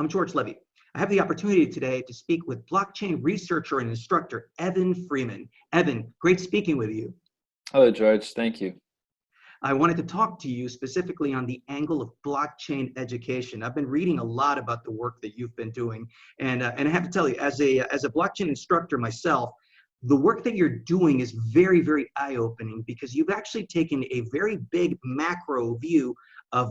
I'm George Levy. I have the opportunity today to speak with blockchain researcher and instructor, Evan Freeman. Evan, great speaking with you. Hello, George. Thank you. I wanted to talk to you specifically on the angle of blockchain education. I've been reading a lot about the work that you've been doing, and I have to tell you, as a blockchain instructor myself, the work that you're doing is very, very eye-opening because you've actually taken a very big macro view of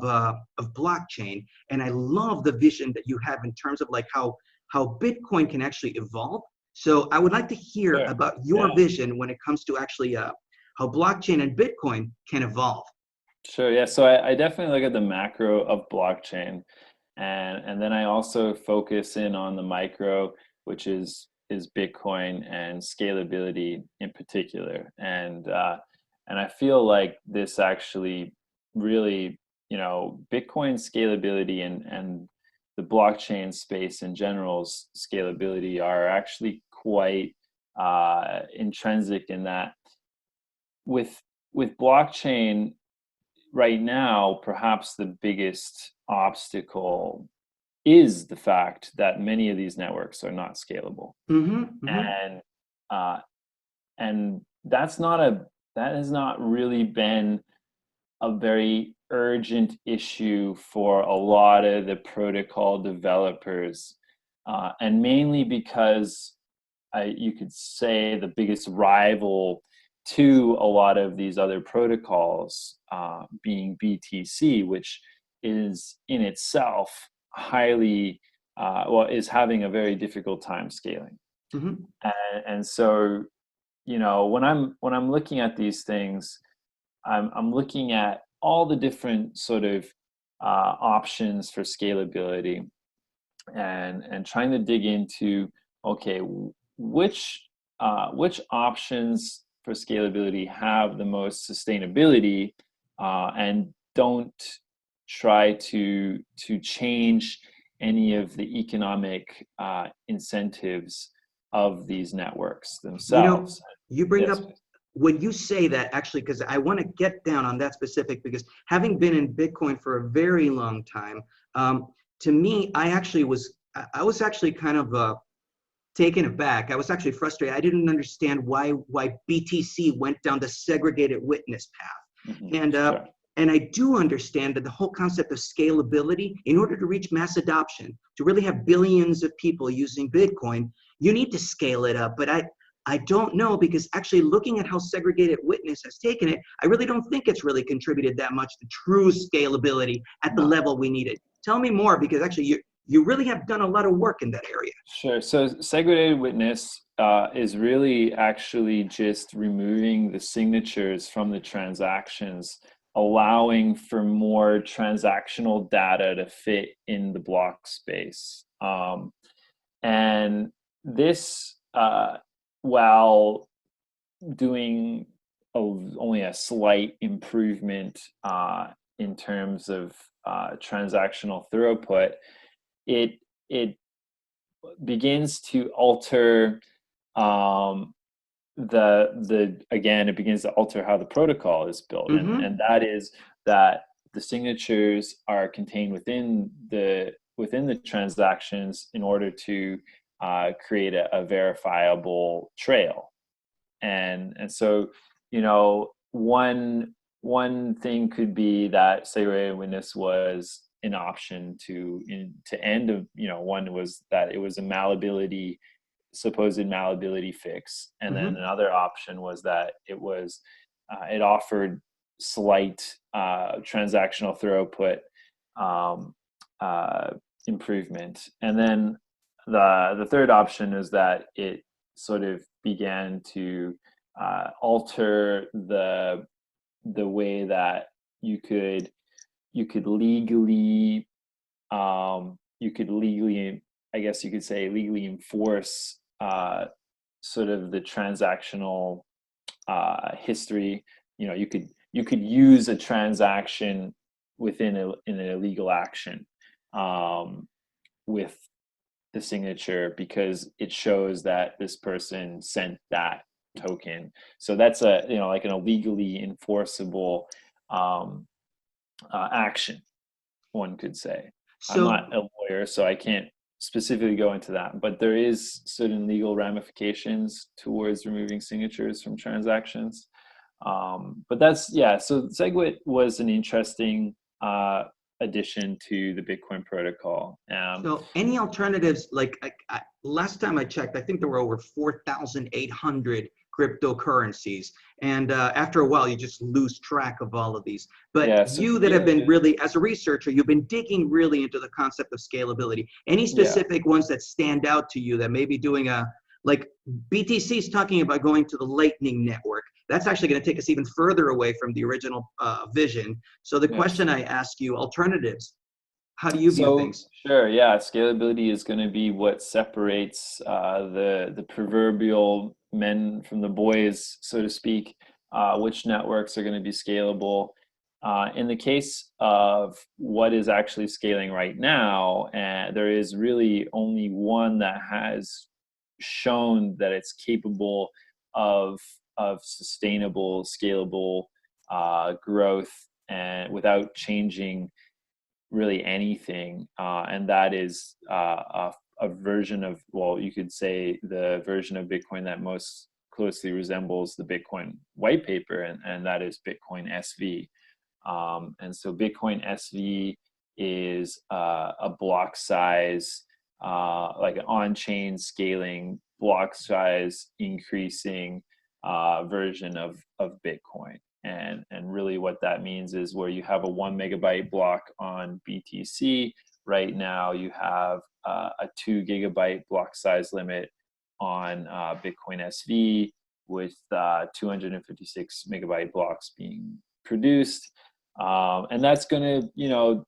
blockchain, and I love the vision that you have in terms of like how Bitcoin can actually evolve. So I would like to hear about your vision when it comes to actually how blockchain and Bitcoin can evolve. Sure. Yeah. So I definitely look at the macro of blockchain, and then I also focus in on the micro, which is Bitcoin and scalability in particular. And I feel like this actually really, Bitcoin scalability and the blockchain space in general's scalability are actually quite intrinsic in that with blockchain right now, perhaps the biggest obstacle is the fact that many of these networks are not scalable. And that has not really been a very urgent issue for a lot of the protocol developers, and mainly because you could say the biggest rival to a lot of these other protocols being BTC, which is in itself highly is having a very difficult time scaling. And so when I'm looking at these things, I'm looking at all the different sort of options for scalability and trying to dig into, okay, which options for scalability have the most sustainability and don't try to change any of the economic incentives of these networks themselves. You bring up when you say that, actually, because I want to get down on that specific, because having been in Bitcoin for a very long time, to me, I was actually kind of taken aback. I was actually frustrated. I didn't understand why BTC went down the segregated witness path. And I do understand that the whole concept of scalability, in order to reach mass adoption, to really have billions of people using Bitcoin, you need to scale it up. But I don't know, because actually looking at how segregated witness has taken it, I really don't think it's really contributed that much to true scalability at the level we needed. Tell me more, because actually you really have done a lot of work in that area. Sure. So segregated witness is really actually just removing the signatures from the transactions, allowing for more transactional data to fit in the block space. And this, while doing only a slight improvement in terms of transactional throughput, it begins to alter it begins to alter how the protocol is built, and that is that the signatures are contained within the transactions in order to create a verifiable trail. And so one thing could be that segregated witness was an option to end. One was that it was a supposed malleability fix, and then another option was that it offered slight transactional throughput improvement, and then the third option is that it sort of began to alter the way that you could legally, I guess you could say, legally enforce sort of the transactional history. You could use a transaction in an illegal action with the signature because it shows that this person sent that token. So that's like an illegally enforceable action, one could say. I'm So not a lawyer, so I can't specifically go into that, but there is certain legal ramifications towards removing signatures from transactions. But that's, yeah, so SegWit was an interesting addition to the Bitcoin protocol. So any alternatives, like last time I checked, I think there were over 4,800 cryptocurrencies. And after a while, you just lose track of all of these. But Yeah, so you that have been really, as a researcher, you've been digging really into the concept of scalability. Any yeah. specific ones that stand out to you that maybe doing like BTC is talking about going to the Lightning Network. That's actually going to take us even further away from the original vision. So the Yes. question I ask you, alternatives, how do you view So things? sure, yeah, scalability is going to be what separates the proverbial men from the boys, so to speak. Which networks are going to be scalable? In the case of what is actually scaling right now, and there is really only one that has shown that it's capable of sustainable, scalable growth and without changing really anything, and that is a version of, well, you could say the version of Bitcoin that most closely resembles the Bitcoin white paper, and that is Bitcoin SV. And so Bitcoin SV is a block size, like an on-chain scaling, block size increasing version of Bitcoin. And really what that means is where you have a 1 megabyte block on BTC, right now you have a 2 gigabyte block size limit on Bitcoin SV, with 256 megabyte blocks being produced. And that's going to,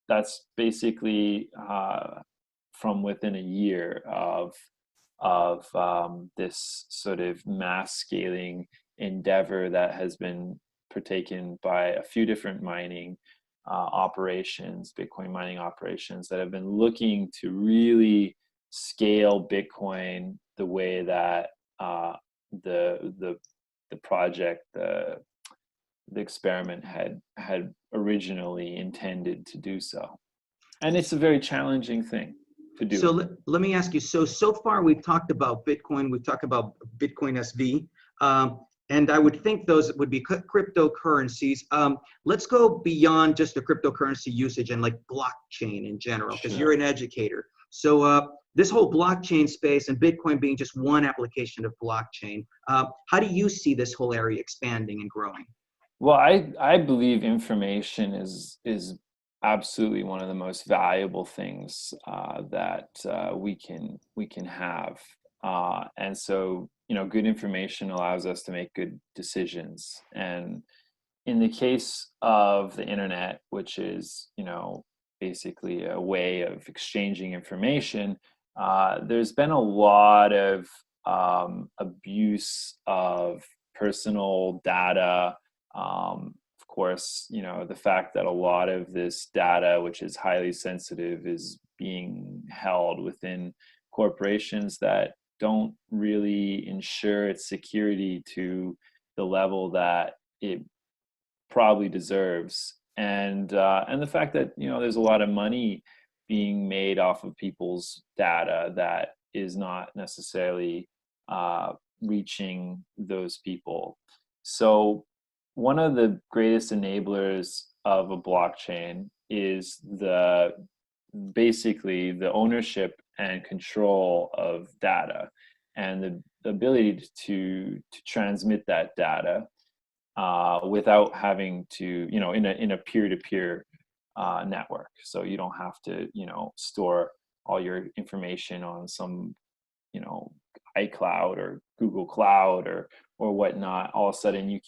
that's basically from within a year of this sort of mass scaling endeavor that has been partaken by a few different mining operations, Bitcoin mining operations, that have been looking to really scale Bitcoin the way that the project, the experiment had originally intended to do so. And it's a very challenging thing to do So it. let me ask you, so far we've talked about Bitcoin, we've talked about Bitcoin SV, and I would think those would be cryptocurrencies. Let's go beyond just the cryptocurrency usage and like blockchain in general, because you're Sure. an educator. So this whole blockchain space and Bitcoin being just one application of blockchain, how do you see this whole area expanding and growing? Well, I believe information is absolutely one of the most valuable things that we can have, and so good information allows us to make good decisions. And in the case of the internet, which is basically a way of exchanging information, there's been a lot of abuse of personal data. Of course, the fact that a lot of this data, which is highly sensitive, is being held within corporations that don't really ensure its security to the level that it probably deserves. And the fact that there's a lot of money being made off of people's data that is not necessarily reaching those people. So one of the greatest enablers of a blockchain is basically the ownership and control of data, and the ability to transmit that data without having to, in a peer-to-peer network. So you don't have to, store all your information on some, you know, iCloud or Google Cloud or whatnot. All of a sudden, you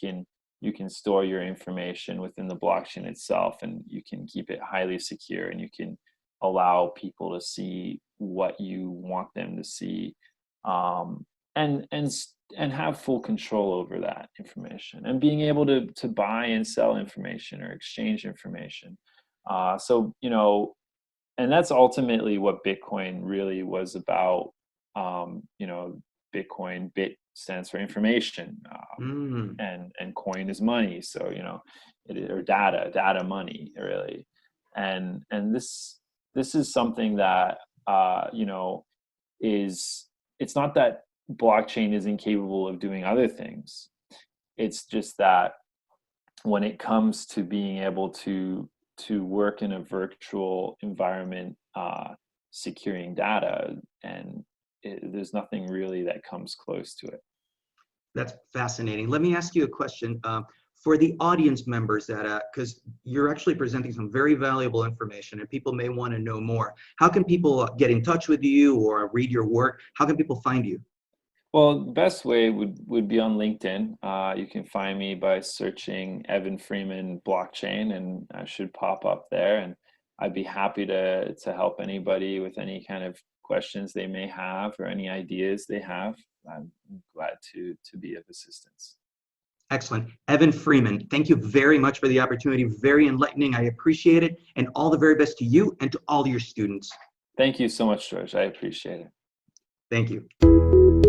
can store your information within the blockchain itself, and you can keep it highly secure, and you can allow people to see what you want them to see, um, and and and have full control over that information, and being able to buy and sell information or exchange information. So and that's ultimately what Bitcoin really was about. Bitcoin, bit stands for information, Mm. and coin is money. So or data money, really. And this is something that you know, it's not that blockchain is incapable of doing other things. It's just that when it comes to being able to work in a virtual environment, securing data, and there's nothing really that comes close to it. That's fascinating. Let me ask you a question. For the audience members that, because you're actually presenting some very valuable information and people may want to know more. How can people get in touch with you or read your work? How can people find you? Well, the best way would be on LinkedIn. You can find me by searching Evan Freeman blockchain, and I should pop up there. And I'd be happy to help anybody with any kind of questions they may have or any ideas they have. I'm glad to be of assistance. Excellent. Evan Freeman, thank you very much for the opportunity. Very enlightening. I appreciate it. And all the very best to you and to all your students. Thank you so much, George. I appreciate it. Thank you.